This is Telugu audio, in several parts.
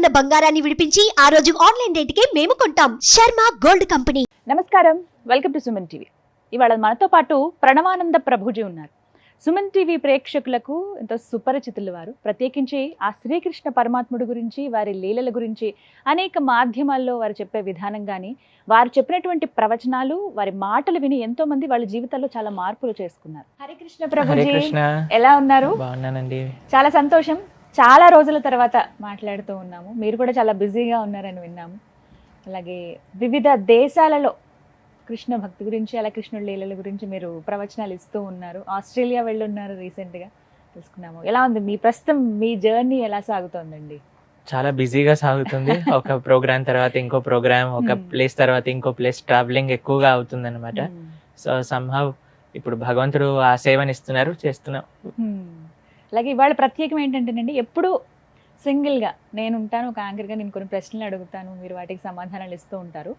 ఉన్న బంగారాన్ని విడిపించి ఆ రోజు ఆన్లైన్ రేటుకే మేము కొంటాం. Sharma gold company. నమస్కారం, వెల్కమ్ టు సుమన్ టీవీ. ఇవాళ మనతో పాటు ప్రణవానంద ప్రభుజీ ఉన్నారు. సుమన్ టీవీ ప్రేక్షకులకు ఎంతో సుపరిచితులు వారు. ప్రత్యేకించి ఆ శ్రీకృష్ణ పరమాత్ముడి గురించి, వారి లీలల గురించి అనేక మాధ్యమాల్లో వారు చెప్పే విధానం కానీ, వారు చెప్పినటువంటి ప్రవచనాలు, వారి మాటలు విని ఎంతో మంది వాళ్ళ జీవితాల్లో చాలా మార్పులు చేసుకున్నారు. హరే కృష్ణ ప్రభుజీ, ఎలా ఉన్నారు? బాగున్నానండి. చాలా సంతోషం. చాలా రోజుల తర్వాత మాట్లాడుతూ ఉన్నాము. మీరు కూడా చాలా బిజీగా ఉన్నారని విన్నాము. అలాగే వివిధ దేశాలలో కృష్ణ భక్తి గురించి, అలా కృష్ణుడి లీలల గురించి మీరు ప్రవచనాలు ఇస్తూ ఉన్నారు. ఆస్ట్రేలియా వెళ్ళున్నారు రీసెంట్గా, తెలుసుకున్నాము. ఎలా ఉంది మీ ప్రస్తుతం మీ జర్నీ, ఎలా సాగుతోందండి? చాలా బిజీగా సాగుతుంది. ఒక ప్రోగ్రామ్ తర్వాత ఇంకో ప్రోగ్రామ్, ఒక ప్లేస్ తర్వాత ఇంకో ప్లేస్, ట్రావెలింగ్ ఎక్కువగా అవుతుంది అనమాట. సో సమ్హౌ ఇప్పుడు భగవంతుడు ఆ సేవనిస్తున్నారు, చేస్తున్నాం. అలాగే ఇవాళ ప్రత్యేకం ఏంటంటేనండి, ఎప్పుడు సింగిల్గా నేను ఉంటాను, ఒక యాంకర్గా నేను కొన్ని ప్రశ్నలు అడుగుతాను, మీరు వాటికి సమాధానాలు ఇస్తూ ఉంటారు.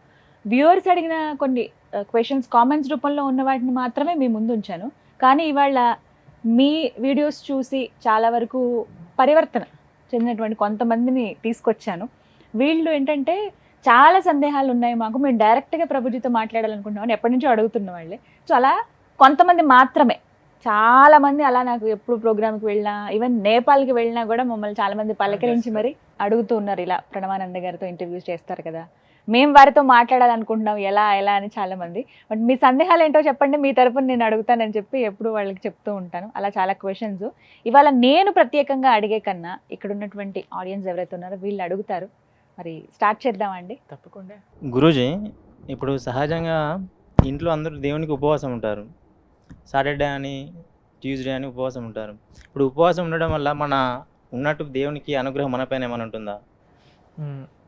వ్యూవర్స్ అడిగిన కొన్ని క్వశ్చన్స్ కామెంట్స్ రూపంలో ఉన్న వాటిని మాత్రమే మీ ముందు ఉంచాను. కానీ ఇవాళ మీ వీడియోస్ చూసి చాలా వరకు పరివర్తన చెందినటువంటి కొంతమందిని తీసుకొచ్చాను. వీళ్ళు ఏంటంటే చాలా సందేహాలు ఉన్నాయి మాకు, మేము డైరెక్ట్గా ప్రభుజీతో మాట్లాడాలనుకుంటున్నామని ఎప్పటి నుంచో అడుగుతున్న వాళ్ళే. సో అలా కొంతమంది మాత్రమే, చాలామంది అలా నాకు ఎప్పుడు ప్రోగ్రామ్కి వెళ్ళినా, ఈవెన్ నేపాల్కి వెళ్ళినా కూడా మమ్మల్ని చాలామంది పలకరించి మరి అడుగుతూ ఉన్నారు, ఇలా ప్రణవానంద గారితో ఇంటర్వ్యూస్ చేస్తారు కదా, మేము వారితో మాట్లాడాలనుకుంటున్నాం, ఎలా ఎలా అని చాలామంది. బట్ మీ సందేహాలు ఏంటో చెప్పండి, మీ తరపున నేను అడుగుతానని చెప్పి ఎప్పుడు వాళ్ళకి చెప్తూ ఉంటాను. అలా చాలా క్వశ్చన్స్ ఇవాళ నేను ప్రత్యేకంగా అడిగే కన్నా ఇక్కడ ఉన్నటువంటి ఆడియన్స్ ఎవరైతే ఉన్నారో వీళ్ళు అడుగుతారు. మరి స్టార్ట్ చేద్దామండి. తప్పకుండా. గురూజీ, ఇప్పుడు సహజంగా ఇంట్లో అందరూ దేవునికి ఉపవాసం ఉంటారు. సాటర్డే అని, ట్యూస్డే అని ఉపవాసం ఉంటారు. ఇప్పుడు ఉపవాసం ఉండడం వల్ల మన ఉన్నట్టు దేవునికి అనుగ్రహం మనపైన ఏమైనా ఉంటుందా?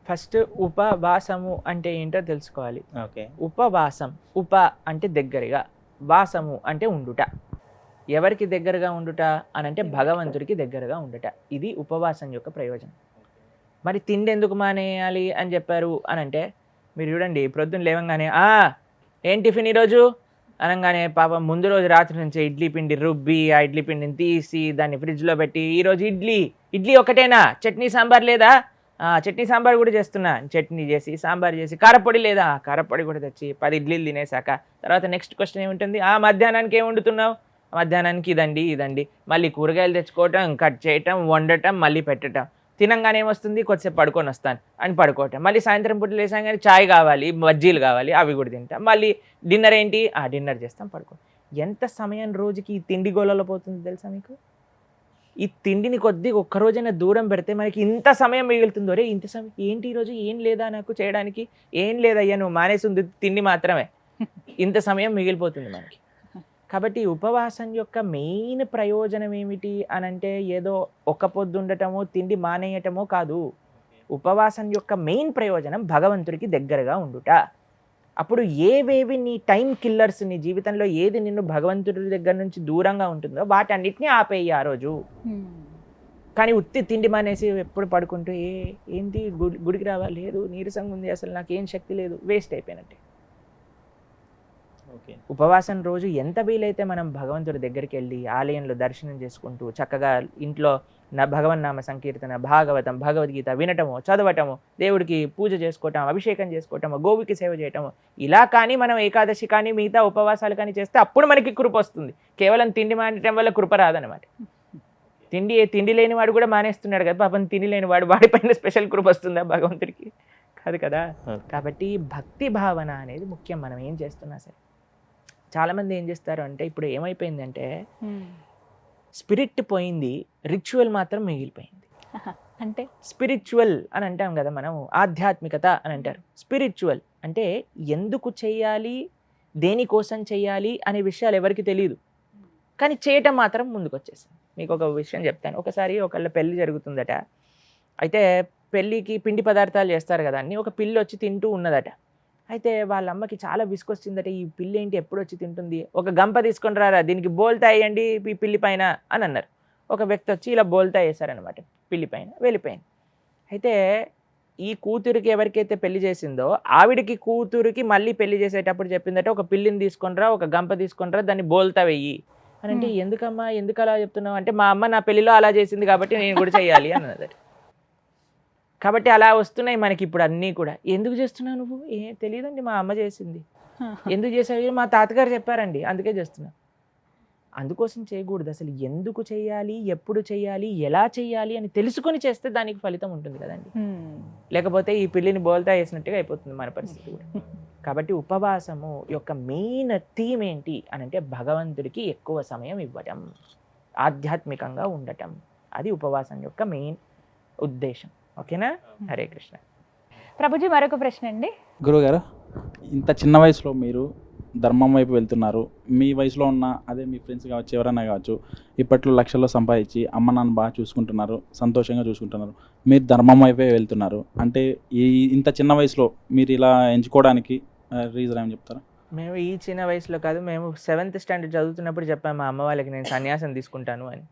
ఫస్ట్ ఉపవాసము అంటే ఏంటో తెలుసుకోవాలి. ఓకే. ఉపవాసం, ఉప అంటే దగ్గరగా, వాసము అంటే ఉండుట. ఎవరికి దగ్గరగా ఉండుట అని అంటే భగవంతుడికి దగ్గరగా ఉండుట. ఇది ఉపవాసం యొక్క ప్రయోజనం. మరి తిండి ఎందుకు మానేయాలి అని చెప్పారు అని అంటే, మీరు చూడండి, ప్రొద్దున లేవంగానే ఏం టిఫిన్ ఈరోజు అనగానే పాపం ముందు రోజు రాత్రి నుంచి ఇడ్లీ పిండి రుబ్బి, ఆ ఇడ్లీ పిండిని తీసి దాన్ని ఫ్రిడ్జ్లో పెట్టి, ఈరోజు ఇడ్లీ ఒకటేనా, చట్నీ సాంబార్ లేదా, చట్నీ సాంబార్ కూడా చేస్తున్నా, చట్నీ చేసి సాంబార్ చేసి, కారపొడి లేదా, కారపొడి కూడా తెచ్చి 10 ఇడ్లీలు తినేసాక తర్వాత నెక్స్ట్ క్వశ్చన్ ఏముంటుంది, మధ్యాహ్నానికి ఏం వండుతున్నావు, మధ్యాహ్నానికి ఇదండి, మళ్ళీ కూరగాయలు తెచ్చుకోవటం, కట్ చేయటం, వండటం, మళ్ళీ పెట్టడం, తినంగానే ఏమొస్తుంది, కొద్దిసేపు పడుకొని వస్తాను అని పడుకోవటం, మళ్ళీ సాయంత్రం పూట లేసాగానే చాయ్ కావాలి, బజ్జీలు కావాలి, అవి కూడా తింటాం, మళ్ళీ డిన్నర్ ఏంటి, డిన్నర్ చేస్తాం, పడుకో. ఎంత సమయం రోజుకి ఈ తిండి గోలలో పోతుంది తెలుసా మీకు? ఈ తిండిని కొద్దిగా ఒక్కరోజైనా దూరం పెడితే మనకి ఇంత సమయం మిగులుతుందో. రే ఇంత సమయం ఏంటి, ఈరోజు ఏం లేదా నాకు చేయడానికి, ఏం లేదయ్యా నువ్వు మానేసింది తిండి మాత్రమే, ఇంత సమయం మిగిలిపోతుంది మనకి. కాబట్టి ఉపవాసం యొక్క మెయిన్ ప్రయోజనం ఏమిటి అని అంటే, ఏదో ఒక పొద్దు ఉండటమో తిండి మానేయటమో కాదు. ఉపవాసం యొక్క మెయిన్ ప్రయోజనం భగవంతుడికి దగ్గరగా ఉండుట. అప్పుడు ఏవేవి నీ టైం కిల్లర్స్, నీ జీవితంలో ఏది నిన్ను భగవంతుడి దగ్గర నుంచి దూరంగా ఉంటుందో వాటన్నిటిని ఆపేయి ఆ రోజు. కానీ ఉత్తి తిండి మానేసి ఎప్పుడు పడుకుంటూ ఏంటి గుడికి రావాలి, లేదు నీరసంగా ఉంది, అసలు నాకేం శక్తి లేదు, వేస్ట్ అయిపోయినట్టే. ఉపవాసం రోజు ఎంత వీలైతే మనం భగవంతుడి దగ్గరికి వెళ్ళి ఆలయంలో దర్శనం చేసుకుంటూ చక్కగా ఇంట్లో భగవన్నామ సంకీర్తన, భాగవతం, భగవద్గీత వినటము, చదవటము, దేవుడికి పూజ చేసుకోవటం, అభిషేకం చేసుకోవటము, గోవుకి సేవ చేయటము, ఇలా కానీ మనం ఏకాదశి కానీ మిగతా ఉపవాసాలు కానీ చేస్తే అప్పుడు మనకి కృప వస్తుంది. కేవలం తిండి మానేయటం వల్ల కృప రాదనమాట. తిండి లేనివాడు కూడా మానేస్తున్నాడు కదా పాపం, తిండి లేనివాడు వాడిపైన స్పెషల్ కృప వస్తుందా భగవంతుడికి? కాదు కదా. కాబట్టి భక్తి భావన అనేది ముఖ్యం. మనం ఏం చేస్తున్నా సరే, చాలామంది ఏం చేస్తారు అంటే, ఇప్పుడు ఏమైపోయిందంటే స్పిరిట్ పోయింది, రిచువల్ మాత్రం మిగిలిపోయింది. అంటే స్పిరిచువల్ అని అంటాం కదా మనం, ఆధ్యాత్మికత అని అంటారు. స్పిరిచువల్ అంటే ఎందుకు చేయాలి, దేనికోసం చేయాలి అనే విషయాలు ఎవరికి తెలియదు, కానీ చేయటం మాత్రం ముందుకు వచ్చేసింది. మీకు ఒక విషయం చెప్తాను. ఒకసారి ఒకళ్ళ పెళ్ళి జరుగుతుందట. అయితే పెళ్ళికి పిండి పదార్థాలు చేస్తారు కదా అన్నీ. ఒక పిల్లి వచ్చి తింటూ ఉన్నదట. అయితే వాళ్ళ అమ్మకి చాలా విసుకొచ్చిందట, ఈ పిల్లి ఏంటి ఎప్పుడు వచ్చి తింటుంది, ఒక గంప తీసుకొని రారా, దీనికి బోల్తా వేయండి ఈ పిల్లి పైన అని అన్నారు. ఒక వ్యక్తి వచ్చి ఇలా బోల్తా వేశారనమాట పిల్లి పైన, వెళ్ళిపోయింది. అయితే ఈ కూతురికి ఎవరికైతే పెళ్లి చేసిందో ఆవిడికి కూతురికి మళ్ళీ పెళ్లి చేసేటప్పుడు చెప్పిందట, ఒక పిల్లిని తీసుకొని రా, ఒక గంప తీసుకొని రా, దాన్ని బోల్తా వెయ్యి అని. అంటే ఎందుకమ్మా, ఎందుకు అలా చెప్తున్నావు అంటే, మా అమ్మ నా పెళ్లిలో అలా చేసింది కాబట్టి నేను కూడా చెయ్యాలి అన్నదట. కాబట్టి అలా వస్తున్నాయి మనకి ఇప్పుడు అన్నీ కూడా. ఎందుకు చేస్తున్నావు నువ్వు? తెలియదండి, మా అమ్మ చేసింది. ఎందుకు చేసావు? మా తాతగారు చెప్పారండి, అందుకే చేస్తున్నా. అందుకోసం చేయకూడదు. అసలు ఎందుకు చేయాలి, ఎప్పుడు చేయాలి, ఎలా చేయాలి అని తెలుసుకొని చేస్తే దానికి ఫలితం ఉంటుంది కదండి. లేకపోతే ఈ పిల్లిని బోల్తా వేసినట్టుగా అయిపోతుంది మన పరిస్థితి కూడా. కాబట్టి ఉపవాసము యొక్క మెయిన్ థీమ్ ఏంటి అని అంటే భగవంతుడికి ఎక్కువ సమయం ఇవ్వటం, ఆధ్యాత్మికంగా ఉండటం. అది ఉపవాసం యొక్క మెయిన్ ఉద్దేశం. ఓకేనా? హరే కృష్ణ. ప్రభుజీ మరొక ప్రశ్న అండి. గురువుగారు, ఇంత చిన్న వయసులో మీరు ధర్మం వైపు వెళ్తున్నారు. మీ వయసులో ఉన్న అదే మీ ఫ్రెండ్స్ కావచ్చు, ఎవరైనా కావచ్చు, ఇప్పట్లో లక్షల్లో సంపాదించి అమ్మ నాన్న బాగా చూసుకుంటున్నారు, సంతోషంగా చూసుకుంటున్నారు. మీరు ధర్మం వైపే వెళ్తున్నారు అంటే ఇంత చిన్న వయసులో మీరు ఇలా ఎంచుకోవడానికి రీజన్ ఏమని చెప్తారా? మేము ఈ చిన్న వయసులో కాదు, మేము 7th స్టాండర్డ్ చదువుతున్నప్పుడు చెప్పాము మా అమ్మ వాళ్ళకి నేను సన్యాసం తీసుకుంటాను అని.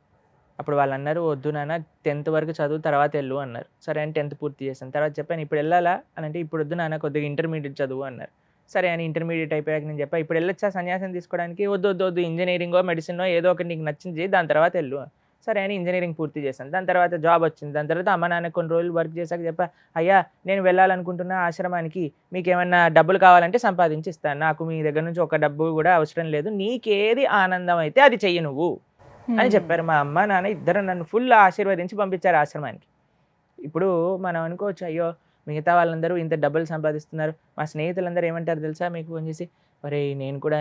అప్పుడు వాళ్ళు అన్నారు, వద్దు నాన్న 10th వరకు చదువు, తర్వాత వెళ్ళు అన్నారు. సరే అని 10th పూర్తి చేశాను. తర్వాత చెప్పాను, ఇప్పుడు వెళ్ళాలా అని అంటే, ఇప్పుడు వద్దు నాన్న కొద్దిగా ఇంటర్మీడియట్ చదువు అన్నారు. సరే అని ఇంటర్మీడియట్ అయిపోయాక నేను చెప్పా, ఇప్పుడు వెళ్ళొచ్చా సన్యాసం తీసుకోవడానికి? వద్దు వద్దు వద్దు, ఇంజనీరింగో మెడిసినో ఏదో ఒకటి నీకు నచ్చింది, దాని తర్వాత వెళ్ళు. సరే అని ఇంజనీరింగ్ పూర్తి చేశాను. దాని తర్వాత జాబ్ వచ్చింది. దాని తర్వాత అమ్మ నాన్న కొన్ని రోజులు వర్క్ చేశాక చెప్పా, అయ్యా నేను వెళ్ళాలనుకుంటున్న ఆశ్రమానికి, మీకు ఏమన్నా డబ్బులు కావాలంటే సంపాదించి ఇస్తాను, నాకు మీ దగ్గర నుంచి ఒక డబ్బు కూడా అవసరం లేదు, నీకేది ఆనందం అయితే అది చెయ్యి నువ్వు అని చెప్పారు. మా అమ్మ నాన్న ఇద్దరు నన్ను ఫుల్ ఆశీర్వదించి పంపించారు ఆశ్రమానికి. ఇప్పుడు మనం అనుకోవచ్చు, అయ్యో మిగతా వాళ్ళందరూ ఇంత డబ్బులు సంపాదిస్తున్నారు, మా స్నేహితులందరూ ఏమంటారు తెలుసా, మీకు ఫోన్ చేసి, మరి నేను కూడా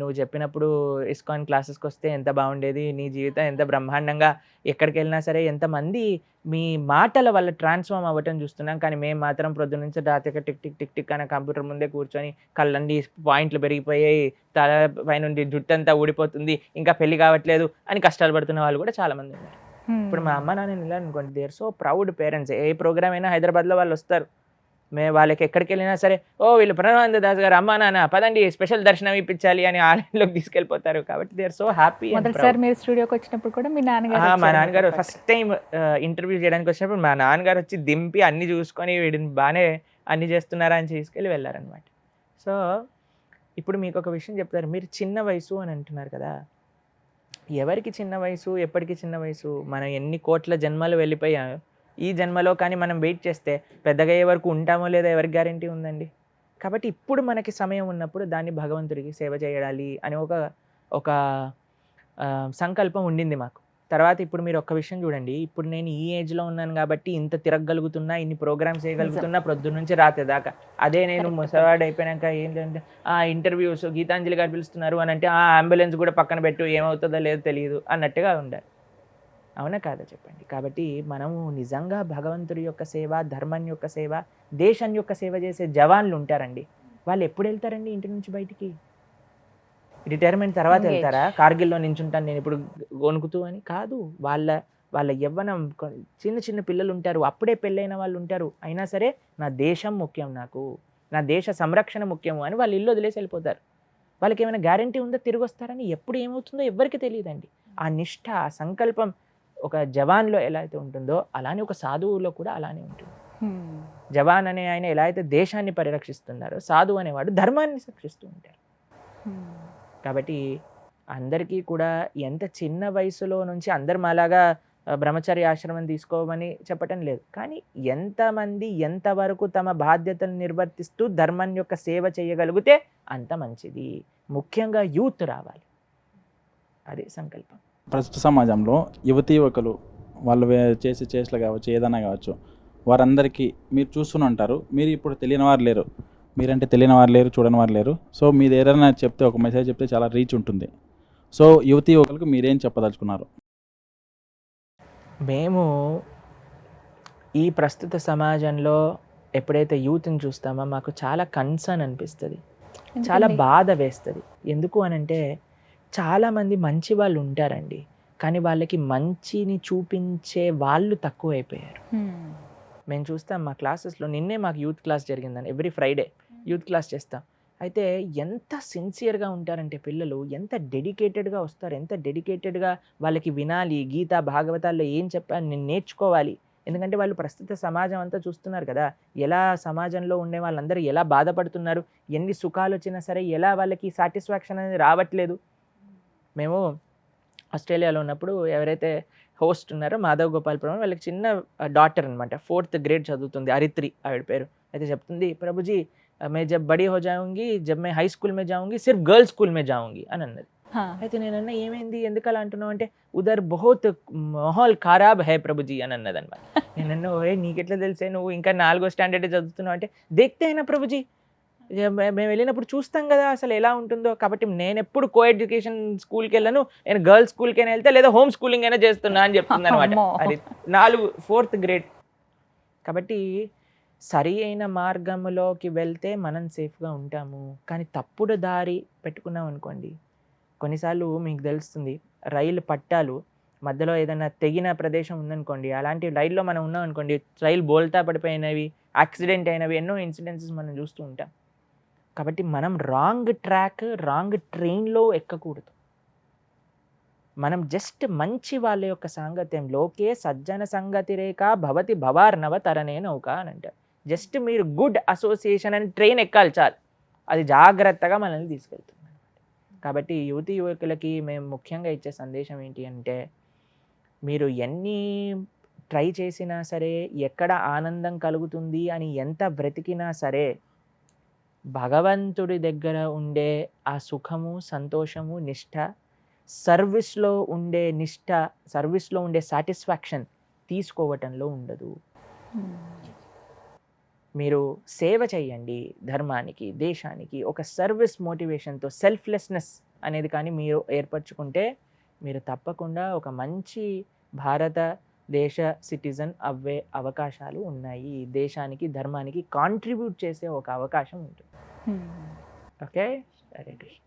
నువ్వు చెప్పినప్పుడు ఇస్కాన్ క్లాసెస్కి వస్తే ఎంత బాగుండేది, నీ జీవితం ఎంత బ్రహ్మాండంగా, ఎక్కడికి వెళ్ళినా సరే ఎంతమంది మీ మాటల వల్ల ట్రాన్స్ఫార్మ్ అవ్వటం చూస్తున్నాం, కానీ మేము మాత్రం ప్రొద్దు నుంచి రాత్రికి టిక్ టిక్ టిక్ టిక్ అనే కంప్యూటర్ ముందే కూర్చొని కళ్ళండి పాయింట్లు పెరిగిపోయాయి, తల పైనుండి జుట్టు అంతా ఊడిపోతుంది, ఇంకా పెళ్లి కావట్లేదు అని కష్టాలు పడుతున్న వాళ్ళు కూడా చాలామంది ఉన్నారు. ఇప్పుడు మా అమ్మ నాన్న ఇలా అనుకోండి, they are so proud parents. ఏ ప్రోగ్రామ్ అయినా హైదరాబాద్లో వాళ్ళు వస్తారు, వాళ్ళకి ఎక్కడికి వెళ్ళినా సరే, ఓ వీళ్ళు ప్రణవానంద దాస్ గారు అమ్మా నాన్న పదండి స్పెషల్ దర్శనం ఇప్పించాలి అని ఆలయంలోకి తీసుకెళ్ళిపోతారు. కాబట్టి దే ఆర్ సో హ్యాపీ. మొదటిసారి మీరు స్టూడియోకి వచ్చినప్పుడు కూడా మీ నాన్నగారు, మా నాన్నగారు ఫస్ట్ టైం ఇంటర్వ్యూ చేయడానికి వచ్చినప్పుడు మా నాన్నగారు వచ్చి దింపి అన్ని చూసుకొని వీడిని బాగానే అన్ని చేస్తున్నారా అని తీసుకెళ్ళి వెళ్ళారనమాట. సో ఇప్పుడు మీకు ఒక విషయం చెప్తారు, మీరు చిన్న వయసు అని అంటున్నారు కదా, ఎవరికి చిన్న వయసు, ఎప్పటికీ చిన్న వయసు? మనం ఎన్ని కోట్ల జన్మలు వెళ్ళిపోయాం ఈ జన్మలో, కానీ మనం వెయిట్ చేస్తే పెద్దగా అయ్యే వరకు ఉంటామో లేదో ఎవరికి గ్యారంటీ ఉందండి. కాబట్టి ఇప్పుడు మనకి సమయం ఉన్నప్పుడు దాన్ని భగవంతుడికి సేవ చేయాలి అని ఒక సంకల్పం ఉండింది మాకు. తర్వాత ఇప్పుడు మీరు ఒక్క విషయం చూడండి, ఇప్పుడు నేను ఈ ఏజ్లో ఉన్నాను కాబట్టి ఇంత తిరగలుగుతున్నా, ఇన్ని ప్రోగ్రామ్స్ చేయగలుగుతున్నా ప్రొద్దున నుంచి రాత్రి దాకా. అదే నేను ముసవాడు అయిపోయాక ఏంటంటే ఇంటర్వ్యూస్ గీతాంజలి గారు పిలుస్తున్నారు అని అంటే అంబులెన్స్ కూడా పక్కన పెట్టు, ఏమవుతుందో లేదో తెలియదు అన్నట్టుగా ఉండాలి. అవునా కాదా చెప్పండి? కాబట్టి మనము నిజంగా భగవంతుడి యొక్క సేవ, ధర్మం యొక్క సేవ, దేశం యొక్క సేవ చేసే జవాన్లు ఉంటారండి. వాళ్ళు ఎప్పుడు వెళ్తారండి ఇంటి నుంచి బయటికి? రిటైర్మెంట్ తర్వాత వెళ్తారా? కార్గిల్లో నించుంటాను నేను ఇప్పుడు గొనుకుతూ అని కాదు. వాళ్ళ యవ్వనం, చిన్న చిన్న పిల్లలు ఉంటారు, అప్పుడే పెళ్ళైన వాళ్ళు ఉంటారు, అయినా సరే నా దేశం ముఖ్యం, నాకు నా దేశ సంరక్షణ ముఖ్యము అని వాళ్ళు ఇల్లు వదిలేసి వెళ్ళిపోతారు. వాళ్ళకి ఏమైనా గ్యారంటీ ఉందో తిరిగి వస్తారని? ఎప్పుడు ఏమవుతుందో ఎవరికి తెలియదండి. ఆ నిష్ఠ, ఆ సంకల్పం ఒక జవాన్లో ఎలా అయితే ఉంటుందో అలానే ఒక సాధువులో కూడా అలానే ఉంటుంది. జవాన్ అనే ఆయన ఎలా అయితే దేశాన్ని పరిరక్షిస్తున్నారో, సాధువు అనేవాడు ధర్మాన్ని రక్షిస్తూ ఉంటారు. కాబట్టి అందరికీ కూడా ఎంత చిన్న వయసులో నుంచి అందరు మాలాగా బ్రహ్మచర్య ఆశ్రమం తీసుకోమని చెప్పటం లేదు, కానీ ఎంతమంది ఎంతవరకు తమ బాధ్యతను నిర్వర్తిస్తూ ధర్మం యొక్క సేవ చేయగలిగితే అంత మంచిది. ముఖ్యంగా యూత్ రావాలి, అదే సంకల్పం. ప్రస్తుత సమాజంలో యువతీ యువకులు వాళ్ళు చేసే చేష్టలు కావచ్చు, ఏదైనా కావచ్చు, వారందరికీ మీరు చూస్తూనే ఉంటారు. మీరు ఇప్పుడు తెలియని వారు లేరు, మీరంటే తెలియని వారు లేరు, చూడని వారు లేరు. సో మీరు ఏదైనా చెప్తే, ఒక మెసేజ్ చెప్తే చాలా రీచ్ ఉంటుంది. సో యువతీ యువకులకు మీరేం చెప్పదలుచుకున్నారు? మేము ఈ ప్రస్తుత సమాజంలో ఎప్పుడైతే యూత్ని చూస్తామో మాకు చాలా కన్సర్న్ అనిపిస్తుంది, చాలా బాధ వేస్తుంది. ఎందుకు అనంటే చాలామంది మంచి వాళ్ళు ఉంటారండి, కానీ వాళ్ళకి మంచిని చూపించే వాళ్ళు తక్కువైపోయారు. మేము చూస్తాం మా క్లాసెస్లో, నిన్నే మాకు యూత్ క్లాస్ జరిగిందని, ఎవ్రీ ఫ్రైడే యూత్ క్లాస్ చేస్తాం. అయితే ఎంత సిన్సియర్గా ఉంటారంటే పిల్లలు, ఎంత డెడికేటెడ్గా వస్తారు, ఎంత డెడికేటెడ్గా వాళ్ళకి వినాలి, గీతా భాగవతాల్లో ఏం చెప్పాను నేను నేర్చుకోవాలి. ఎందుకంటే వాళ్ళు ప్రస్తుత సమాజం అంతా చూస్తున్నారు కదా, ఎలా సమాజంలో ఉండే వాళ్ళందరూ ఎలా బాధపడుతున్నారు, ఎన్ని సుఖాలు వచ్చినా సరే ఎలా వాళ్ళకి సాటిస్ఫాక్షన్ అనేది రావట్లేదు. మేము ఆస్ట్రేలియాలో ఉన్నప్పుడు ఎవరైతే హోస్ట్ ఉన్నారు మాధవ్ గోపాలపురం, వాళ్ళకి చిన్న డాటర్ అనమాట, 4th grade చదువుతుంది, అరిత్రి ఆవిడ పేరు. అయితే చెప్తుంది, ప్రభుజీ मैं जब बड़ी हो जाऊंगी, जब मैं हाई स्कूल में जाऊंगी, सिर्फ गर्ल्स स्कूल में जाऊंगी అని అన్నది. అయితే నేను అన్న ఏమైంది, ఎందుకు అలా అంటున్నావు అంటే ఉదర్ బహుత్ మాహౌల్ ఖరాబ్ హై ప్రభుజీ అని అన్నది అనమాట. నేను అన్న ఓ నీకెట్లా తెలిసే, నువ్వు ఇంకా 4వ స్టాండర్డ్ చదువుతున్నావు అంటే, దేక్తే అయినా ప్రభుజీ, మేము వెళ్ళినప్పుడు చూస్తాం కదా అసలు ఎలా ఉంటుందో. కాబట్టి నేను ఎప్పుడు కో ఎడ్యుకేషన్ స్కూల్కి వెళ్ళను, నేను గర్ల్స్ స్కూల్కి అయినా వెళ్తే లేదా హోమ్ స్కూలింగ్ అయినా చేస్తున్నా అని చెప్తుంది అనమాట. అది 4th grade. కాబట్టి సరి అయిన మార్గంలోకి వెళ్తే మనం సేఫ్గా ఉంటాము, కానీ తప్పుడు దారి పెట్టుకున్నాం అనుకోండి, కొన్నిసార్లు మీకు తెలుస్తుంది రైలు పట్టాలు మధ్యలో ఏదైనా తెగిన ప్రదేశం ఉందనుకోండి, అలాంటి రైల్లో మనం ఉన్నాం అనుకోండి, రైలు బోల్తా పడిపోయినవి, యాక్సిడెంట్ అయినవి ఎన్నో ఇన్సిడెన్సెస్ మనం చూస్తూ ఉంటాం. కాబట్టి మనం రాంగ్ ట్రాక్, రాంగ్ ట్రైన్లో ఎక్కకూడదు. మనం జస్ట్ మంచి వాళ్ళ యొక్క సాంగత్యం, లోకే సజ్జన సంగతి రేఖ భవతి భవార్ణవ తరణే నౌక అని అంటారు. జస్ట్ మీరు గుడ్ అసోసియేషన్ అని ట్రైన్ ఎక్కాలి చాలు, అది జాగ్రత్తగా మనల్ని తీసుకెళ్తుంది. కాబట్టి యువతి యువకులకి మేము ముఖ్యంగా ఇచ్చే సందేశం ఏంటి అంటే, మీరు ఎన్ని ట్రై చేసినా సరే, ఎక్కడ ఆనందం కలుగుతుంది అని ఎంత బ్రతికినా సరే, భగవంతుడి దగ్గర ఉండే ఆ సుఖము, సంతోషము, నిష్ఠ, సర్వీస్లో ఉండే నిష్ఠ, సర్వీస్లో ఉండే సాటిస్ఫాక్షన్ తీసుకోవటంలో ఉండదు. మీరు సేవ చేయండి ధర్మానికి, దేశానికి, ఒక సర్వీస్ మోటివేషన్తో, సెల్ఫ్లెస్నెస్ అనేది కానీ మీరు ఏర్పరచుకుంటే, మీరు తప్పకుండా ఒక మంచి భారతదేశ సిటిజన్ అవ్వే అవకాశాలు ఉన్నాయి. దేశానికి, ధర్మానికి కాంట్రిబ్యూట్ చేసే ఒక అవకాశం ఉంటుంది. ఓకే, హరే కృష్ణ.